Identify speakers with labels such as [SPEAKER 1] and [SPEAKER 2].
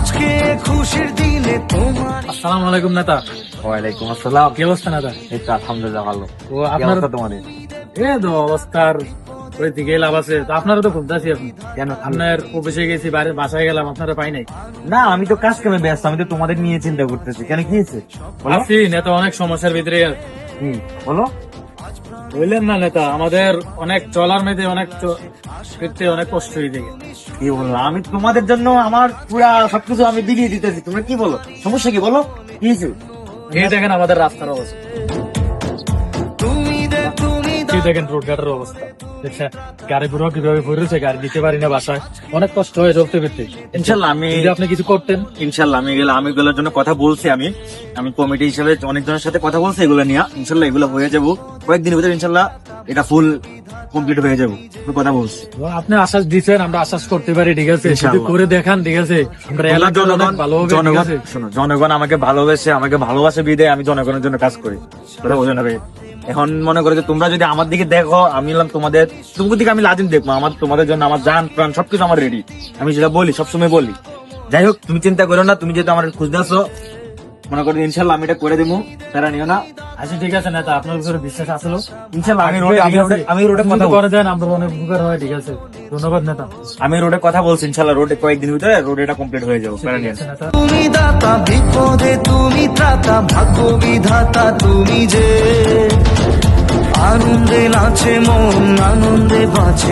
[SPEAKER 1] আজকে খুশির দিনে তোমার।
[SPEAKER 2] আসসালামু আলাইকুম নেতা।
[SPEAKER 3] ওয়ালাইকুম আসসালাম।
[SPEAKER 2] কি অবস্থা নেতা?
[SPEAKER 3] এই তো আলহামদুলিল্লাহ ভালো।
[SPEAKER 2] ও
[SPEAKER 3] কি
[SPEAKER 2] আপনার
[SPEAKER 3] অবস্থা তোমাদের?
[SPEAKER 2] এই তো অবস্থার ওই দিকে লাভ আছে। তো আপনারও তো খুঁজতেছি আপনি।
[SPEAKER 3] কেন?
[SPEAKER 2] আপনার অফিসে গেছি, বাইরে বাসায় গেলাম, আপনারা পাই নাই।
[SPEAKER 3] না, আমি তো কাজ কামে ব্যস্ত, আমি তো তোমাদের নিয়ে চিন্তা করতেছি। কেন, কি হয়েছে বলো?
[SPEAKER 2] আছি নেতা, অনেক সমস্যার ভিতরে আছে।
[SPEAKER 3] বলো।
[SPEAKER 2] বুঝলেন না নেতা, আমাদের অনেক চলার মেয়েতে অনেক ফিরতে অনেক কষ্ট হয়ে যায়।
[SPEAKER 3] কি বললো? আমি তোমাদের জন্য আমার পুরা সবকিছু আমি বিলিয়ে দিতেছি, তোমরা কি বলো? সমস্যা কি বলো? কি হয়েছে?
[SPEAKER 2] এই দেখেন আমাদের রাস্তার অবস্থা,
[SPEAKER 1] তুমি
[SPEAKER 2] এই দেখেন রোডঘাটের অবস্থা। দেখছেন গাড়ি পুরো কিভাবে ভরেছে, গাড়ি দিতে পারি না বাসায়, অনেক কষ্ট হয়ে চলতে ফিরতে।
[SPEAKER 3] ইনশাল্লাহ আমি
[SPEAKER 2] যদি আপনি কিছু করতেন।
[SPEAKER 3] ইনশাল্লাহ আমি এগুলোর জন্য কথা বলছি। আমি কমিটি হিসেবে অনেকজনের সাথে কথা বলছি এগুলো নিয়ে। ইনশাল্লাহ এগুলো হয়ে যাবো কয়েকদিনের ভিতরে, ইনশাল্লাহ এটা ফুল কমপ্লিট হয়ে যাবো। আমি কথা বলছি।
[SPEAKER 2] আপনি আশ্বাস দিচ্ছেন, আমরা আশ্বাস করতে পারি, ঠিক আছে? শুধু
[SPEAKER 3] ইনশাআল্লাহ।
[SPEAKER 2] করে দেখান, ঠিক আছে? আমরা এলাকার অনেক ভালো হবে, ঠিক আছে?
[SPEAKER 3] শোনো, জনগণ আমাকে ভালোবাসে বিদায় আমি জনগণের জন্য কাজ করি। কথা বোঝেন হবে। এখন মনে করো যে তোমরা যদি আমার দিকে দেখো, আমি বললাম তোমাদের দিকে আমি লাজিম দেখবো। তোমাদের জন্য আমার জান প্রাণ সবকিছু আমার রেডি। আমি যেটা বলি সবসময় বলি। যাই হোক, তুমি চিন্তা করো না। তুমি যেহেতু আমার খুঁজতে আসো, মনে করো ইনশাল্লাহ আমি এটা করে দেবো। তারা নিও না।
[SPEAKER 2] আচ্ছা ঠিক আছে নেতা, আপনার উপরে বিশ্বাস আসলো।
[SPEAKER 3] ইনশাল্লাহ আমি রোডে কথা
[SPEAKER 2] করে দেন, আমরা অনেক উপকার হয়, ঠিক আছে? ধন্যবাদ নেতা।
[SPEAKER 3] আমি রোডে কথা বলছি। ইনশাল্লাহ রোডে কয়েকদিন ভিতরে রোড এটা কমপ্লিট হয়ে যাবো। তারা নিও না।
[SPEAKER 2] নেতা,
[SPEAKER 1] তুমি দাতা, বিপদে তুমি ত্রাতা, ভাগ্য বিধাতা তুমি যে। আনন্দে নাচে মন, আনন্দে বাঁচে